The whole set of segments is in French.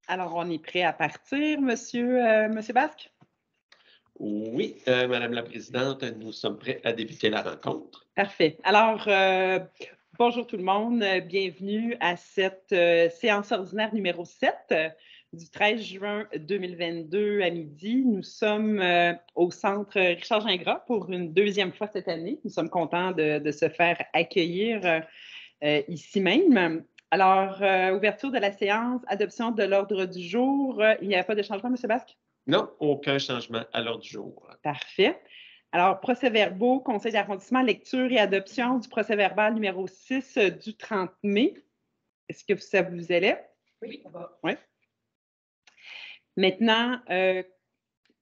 Alors, on est prêt à partir, Monsieur Basque? Oui, Madame la Présidente, nous sommes prêts à débuter la rencontre. Parfait. Alors, bonjour tout le monde. Bienvenue à cette séance ordinaire numéro 7 du 13 juin 2022 à midi. Nous sommes au centre Richard Gingras pour une deuxième fois cette année. Nous sommes contents de se faire accueillir ici même. Alors, ouverture de la séance, adoption de l'ordre du jour. Il n'y a pas de changement, M. Basque? Non, aucun changement à l'ordre du jour. Parfait. Alors, procès-verbaux, conseil d'arrondissement, lecture et adoption du procès-verbal numéro 6 du 30 mai. Est-ce que ça vous allait? Oui, ça va. Oui. Maintenant,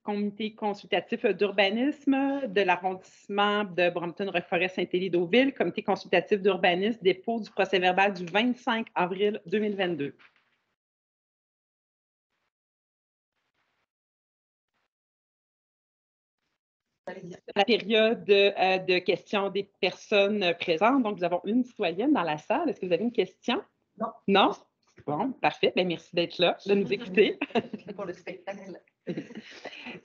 comité consultatif d'urbanisme de l'arrondissement de Brompton-Roqueforest-Saint-Élie-Deauville, comité consultatif d'urbanisme, dépôt du procès-verbal du 25 avril 2022. La période de questions des personnes présentes. Donc, nous avons une citoyenne dans la salle. Est-ce que vous avez une question? Non. Non? Bon, parfait. Bien, merci d'être là, de nous écouter. Pour le spectacle.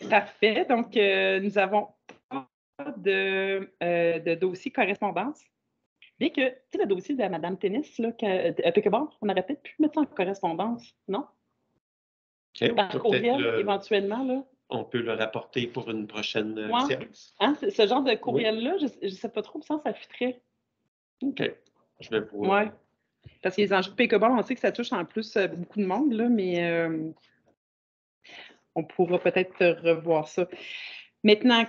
Parfait. Donc, nous avons pas de dossier correspondance. Bien que, tu sais, le dossier de Mme Tennis, là, Pickleball, on aurait peut-être pu mettre ça en correspondance, non? Okay, Par courriel, éventuellement, là. On peut le rapporter pour une prochaine séance. Hein, ce genre de courriel-là, je ne sais pas trop, ça fitterait. OK. Je vais vous... Oui. Parce que les enjeux de Pickleball, on sait que ça touche en plus beaucoup de monde, là, mais on pourra peut-être revoir ça. Maintenant,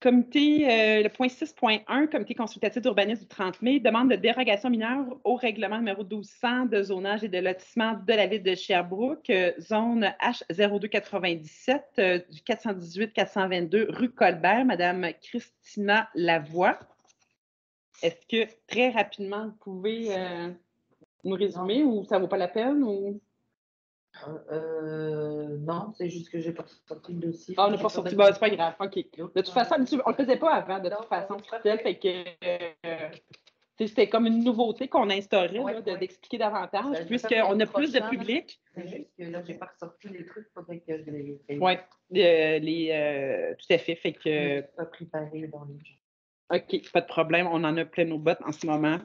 le point 6.1, comité consultatif d'urbanisme du 30 mai, demande de dérogation mineure au règlement numéro 1200 de zonage et de lotissement de la ville de Sherbrooke, zone H0297 du 418-422 rue Colbert, Madame Christina Lavoie. Est-ce que, très rapidement, vous pouvez nous résumer ou ça ne vaut pas la peine? Ou... non, c'est juste que j'ai pas sorti le dossier. Ah, on n'a pas sorti. Bon, c'est pas grave. OK. De toute façon, on ne le faisait pas avant, de toute façon. Fait que c'était comme une nouveauté qu'on instaurait, d'expliquer davantage, puisqu'on a plus de public. C'est juste que là, j'ai pas ressorti les trucs, il faudrait que je les... Oui, tout à fait. Fait que... pas préparé dans les gens. OK, pas de problème. On en a plein nos bottes en ce moment.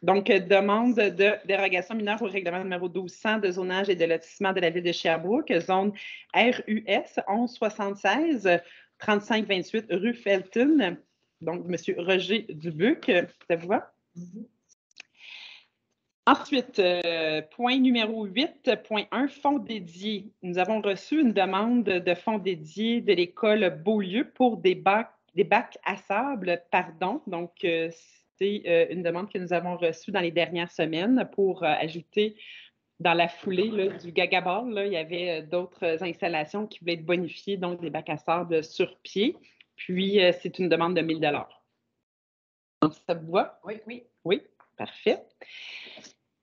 Donc, demande de dérogation mineure au règlement numéro 1200 de zonage et de lotissement de la ville de Sherbrooke, zone RUS 1176, 3528 rue Felton. Donc, M. Roger Dubuc, ça vous va? Mm-hmm. Ensuite, point numéro 8.1, fonds dédiés. Nous avons reçu une demande de fonds dédiés de l'école Beaulieu pour des bacs à sable, pardon. Donc, c'est une demande que nous avons reçue dans les dernières semaines pour ajouter dans la foulée là, du Gagaball. Là, il y avait d'autres installations qui voulaient être bonifiées, donc des bacs à sable sur pied. Puis, c'est une demande de 1 000 $. Donc, ça vous va? Oui, oui. Oui, parfait.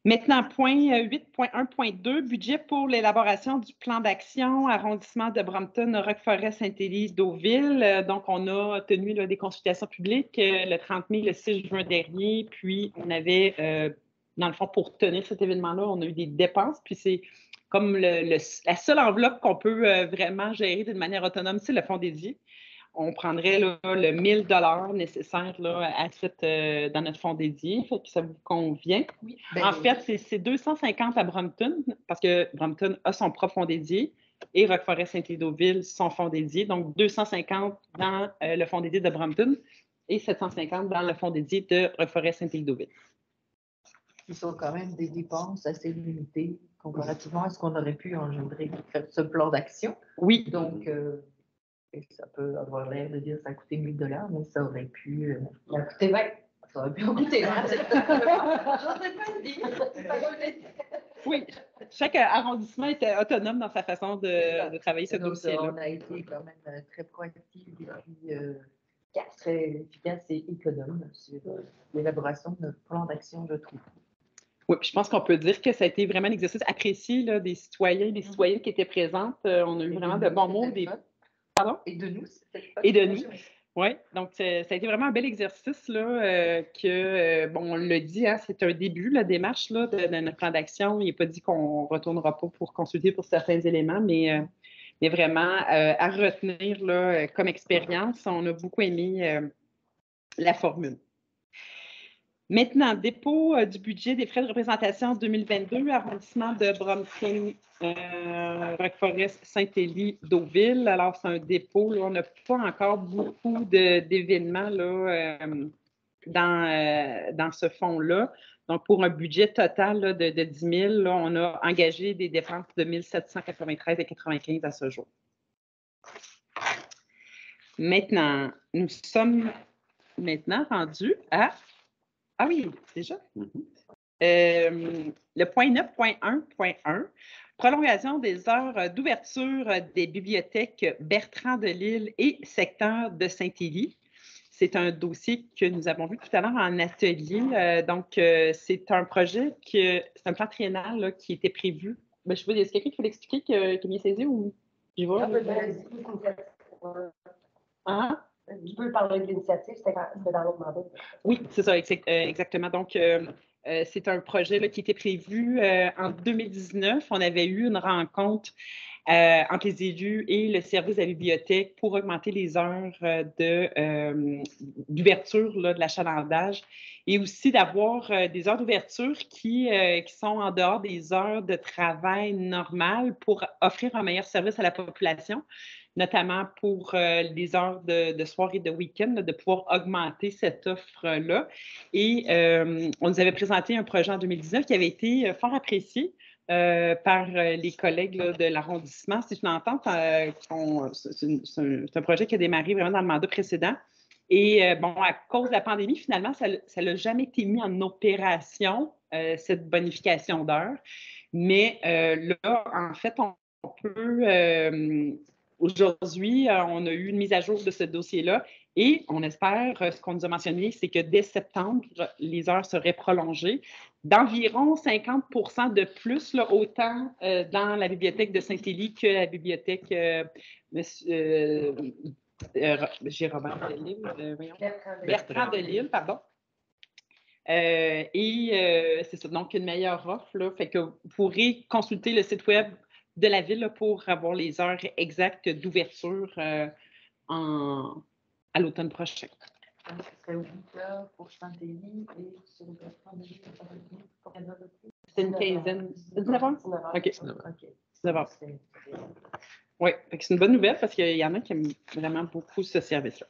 Maintenant, point 8.1.2, budget pour l'élaboration du plan d'action arrondissement de Brompton, Roqueforest-Saint-Élie-Deauville. Donc, on a tenu là, des consultations publiques le 30 mai, le 6 juin dernier. Puis, on avait, dans le fond, pour tenir cet événement-là, on a eu des dépenses. Puis, c'est comme la seule enveloppe qu'on peut vraiment gérer d'une manière autonome, c'est le fonds dédié. On prendrait là, le 1 000 $ nécessaire là, dans notre fonds dédié. Fait que ça vous convient? Oui. En fait, c'est 250 à Brompton, parce que Brompton a son propre fonds dédié et Roqueforest-Saint-Élie-Deauville son fonds dédié. Donc, 250 dans le fonds dédié de Brompton et 750 dans le fonds dédié de Roqueforest-Saint-Élie-Deauville. Ce sont quand même des dépenses assez limitées comparativement à ce qu'on aurait pu engendrer ce plan d'action. Oui. Donc, ça peut avoir l'air de dire que ça a coûté 1 000 $, mais ça aurait pu... Ça a coûté 20. Ça aurait pu en coûter 20. J'aurais pas dit. Oui, chaque arrondissement était autonome dans sa façon de travailler ce dossier-là. On a été quand même très proactifs et puis très efficace et économe sur l'élaboration de notre plan d'action, je trouve. Oui, puis je pense qu'on peut dire que ça a été vraiment un exercice apprécié là, des citoyens et des citoyennes qui étaient présentes. On a eu vraiment de bons mots. Pardon? Et de nous. Et de nous. Oui, donc ça a été vraiment un bel exercice là, bon, on l'a dit, hein, c'est un début, la démarche là, de notre plan d'action. Il n'est pas dit qu'on ne retournera pas pour consulter pour certains éléments, mais vraiment à retenir là, comme expérience, on a beaucoup aimé la formule. Maintenant, dépôt du budget des frais de représentation 2022, arrondissement de Brompton, Roqueforest, Saint-Élie, Deauville. Alors, c'est un dépôt, là, on n'a pas encore beaucoup d'événements là, dans ce fonds-là. Donc, pour un budget total là, de 10 000, là, on a engagé des dépenses de 1 793,95 à ce jour. Maintenant, nous sommes maintenant rendus à... Ah oui, déjà? Le point 9.1.1, prolongation des heures d'ouverture des bibliothèques Bertrand de Lille et secteur de Saint-Élie. C'est un dossier que nous avons vu tout à l'heure en atelier. C'est un projet c'est un plan triennal là, qui était prévu. Ben, je sais pas, est-ce quelqu'un qui peut l'expliquer qui est bien saisi ou j'y vais? Ah? Je peux parler de l'initiative, c'était dans l'autre mandat. Oui, c'est ça, exactement. Donc, c'est un projet là, qui était prévu en 2019. On avait eu une rencontre entre les élus et le service de la bibliothèque pour augmenter les heures d'ouverture de l'achalandage et aussi d'avoir des heures d'ouverture qui sont en dehors des heures de travail normales pour offrir un meilleur service à la population, notamment pour les heures de soir et de week-end, de pouvoir augmenter cette offre-là. Et on nous avait présenté un projet en 2019 qui avait été fort apprécié par les collègues là, de l'arrondissement. C'est une entente, c'est un projet qui a démarré vraiment dans le mandat précédent. Et bon, à cause de la pandémie, finalement, ça n'a jamais été mis en opération, cette bonification d'heures. Mais là, en fait, on peut... Aujourd'hui, on a eu une mise à jour de ce dossier-là et on espère, ce qu'on nous a mentionné, c'est que dès septembre, les heures seraient prolongées d'environ 50 de plus, là, autant dans la bibliothèque de Saint-Élie que la bibliothèque j'ai Robert de Lille, Bertrand de Lille, pardon. C'est ça, donc une meilleure offre. Là, fait que vous pourrez consulter le site web de la ville là, pour avoir les heures exactes d'ouverture à l'automne prochain. Ça serait 8 heures pour Saint-Élie et sur Bertrand de Lille, c'est une quinzaine. 19 heures? OK. 19 heures. Oui, c'est une bonne nouvelle parce qu'il y en a qui aiment vraiment beaucoup ce service-là.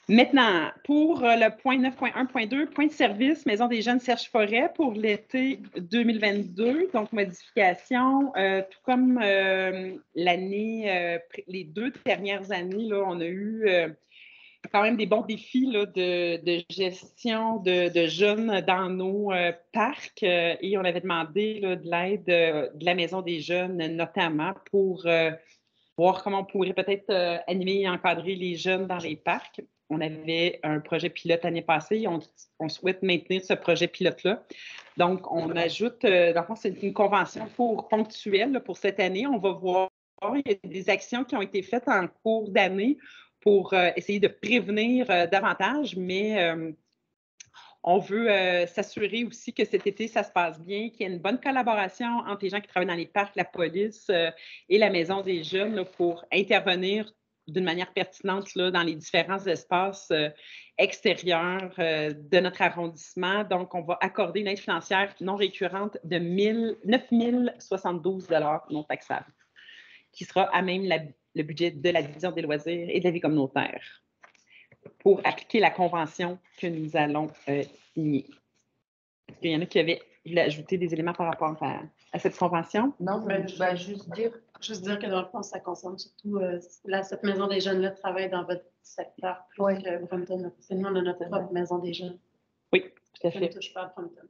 Maintenant, pour le point 9.1.2, point de service, Maison des jeunes Serge Forêt pour l'été 2022. Donc, modification, tout comme l'année, les 2 dernières années, là, on a eu quand même des bons défis là, de gestion de jeunes dans nos parcs et on avait demandé là, de l'aide de la Maison des jeunes, notamment pour voir comment on pourrait peut-être animer et encadrer les jeunes dans les parcs. On avait un projet pilote l'année passée. On souhaite maintenir ce projet pilote-là. Donc, on ajoute, dans le fond, c'est une convention ponctuelle là, pour cette année. On va voir, il y a des actions qui ont été faites en cours d'année pour essayer de prévenir davantage, mais on veut s'assurer aussi que cet été, ça se passe bien, qu'il y ait une bonne collaboration entre les gens qui travaillent dans les parcs, la police et la Maison des jeunes là, pour intervenir d'une manière pertinente là, dans les différents espaces extérieurs de notre arrondissement. Donc, on va accorder une aide financière non récurrente de 9 072 $ non taxables, qui sera à même le budget de la division des loisirs et de la vie communautaire pour appliquer la convention que nous allons signer. Est-ce qu'il y en a qui voulaient ajouter des éléments par rapport à cette convention? Non, je vais juste dire que dans le fond, ça concerne surtout cette maison des jeunes-là travaille dans votre secteur plus que Brompton. Nous, on a notre propre maison des jeunes. Oui, tout à fait. Je ne touche pas à Brompton.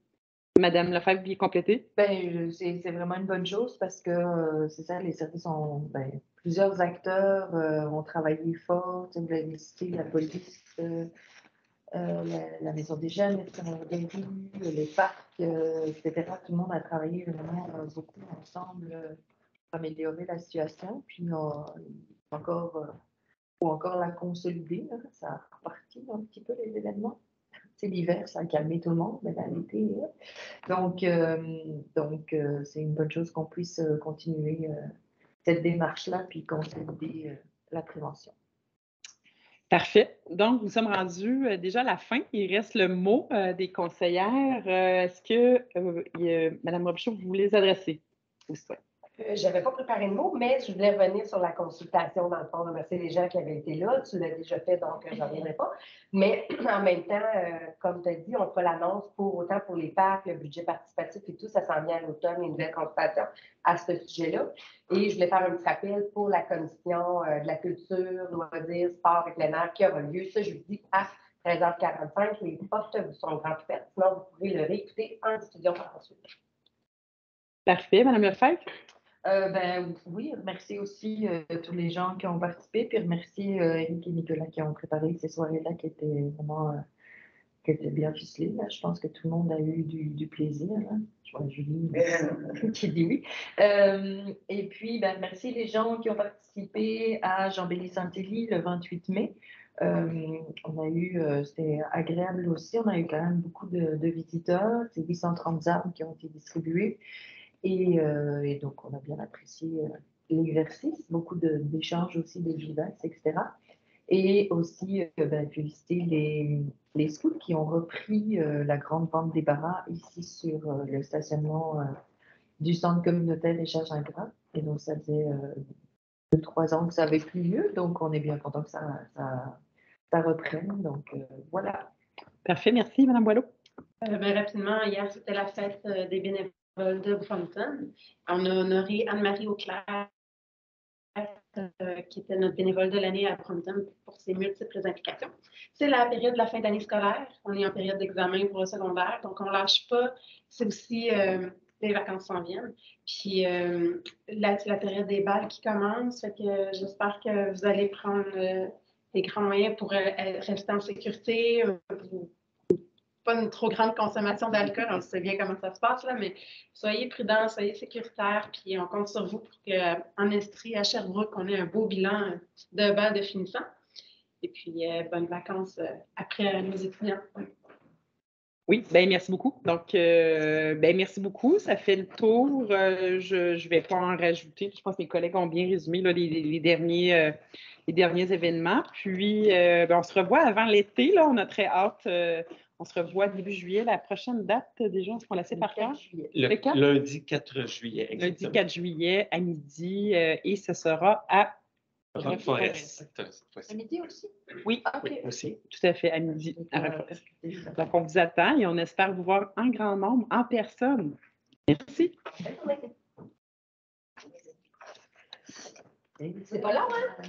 Madame Lefebvre, bien complétée? C'est vraiment une bonne chose parce que c'est ça, les services ont plusieurs acteurs ont travaillé fort, vous l'avez cité, la police, la maison des jeunes, les rues, les parcs, etc. Tout le monde a travaillé vraiment beaucoup ensemble pour améliorer la situation. Puis encore ou encore la consolider. Là. Ça a reparti un petit peu les événements. C'est l'hiver, ça a calmé tout le monde, mais là, l'été. Donc, c'est une bonne chose qu'on puisse continuer cette démarche-là, puis consolider la prévention. Parfait. Donc, nous sommes rendus déjà à la fin. Il reste le mot des conseillères. Est-ce que, Mme Robichaud, vous voulez les adresser? Je n'avais pas préparé de mots, mais je voulais revenir sur la consultation, dans le fond, remercier les gens qui avaient été là. Tu l'as déjà fait, donc je n'en reviendrai pas. Mais en même temps, comme tu as dit, on fera l'annonce autant pour les parcs, le budget participatif et tout, ça s'en vient à l'automne, une nouvelle consultation à ce sujet-là. Et je voulais faire un petit rappel pour la commission de la culture, loisirs, sport et plein air qui aura lieu ce jeudi à 13h45. Les portes vous sont grandes ouvertes, sinon vous pouvez le réécouter en diffusion par la suite. Parfait. Mme Lefebvre? Oui, remercier aussi tous les gens qui ont participé, puis remercier Eric et Nicolas qui ont préparé ces soirées-là qui étaient vraiment bien ficelées. Là. Je pense que tout le monde a eu du plaisir. Hein. Je vois Julie qui dit oui. Et puis, merci les gens qui ont participé à Jean-Béli Saint-Élie le 28 mai. On a eu, c'était agréable aussi, on a eu quand même beaucoup de visiteurs, c'est 830 arbres qui ont été distribués. Et donc, on a bien apprécié l'exercice, beaucoup d'échanges aussi, des vivaces, etc. Et aussi, féliciter les scouts qui ont repris la grande vente des barras ici sur le stationnement du centre communautaire Échange-Ingrat. Et donc, ça faisait 2-3 ans que ça n'avait plus lieu, donc on est bien content que ça reprenne. Donc, voilà. Parfait, merci, Mme Boileau. Rapidement, hier, c'était la fête des bénévoles de Brompton. On a honoré Anne-Marie Auclair, qui était notre bénévole de l'année à Brompton pour ses multiples implications. C'est la période de la fin d'année scolaire. On est en période d'examen pour le secondaire, donc on ne lâche pas. C'est aussi les vacances s'en viennent. Puis là, c'est la période des balles qui commence. Fait que j'espère que vous allez prendre les grands moyens pour rester en sécurité. Pas une trop grande consommation d'alcool, on sait bien comment ça se passe, là, mais soyez prudents, soyez sécuritaires, puis on compte sur vous pour qu'en Estrie, à Sherbrooke, on ait un beau bilan de bas de finissant. Et puis, bonnes vacances après nos étudiants. Oui, bien, merci beaucoup. Donc, merci beaucoup. Ça fait le tour. Je ne vais pas en rajouter. Je pense que mes collègues ont bien résumé là, les derniers événements. Puis, on se revoit avant l'été. Là, on a très hâte. On se revoit début juillet. La prochaine date, déjà, est-ce qu'on la sait par cœur? Lundi 4 juillet, exactement. Lundi 4 juillet à midi. Et ce sera à Rock Forest. À midi aussi? Oui, oui, aussi. Tout à fait, à midi à Rock Forest. Donc, on vous attend et on espère vous voir en grand nombre, en personne. Merci. C'est pas long, hein?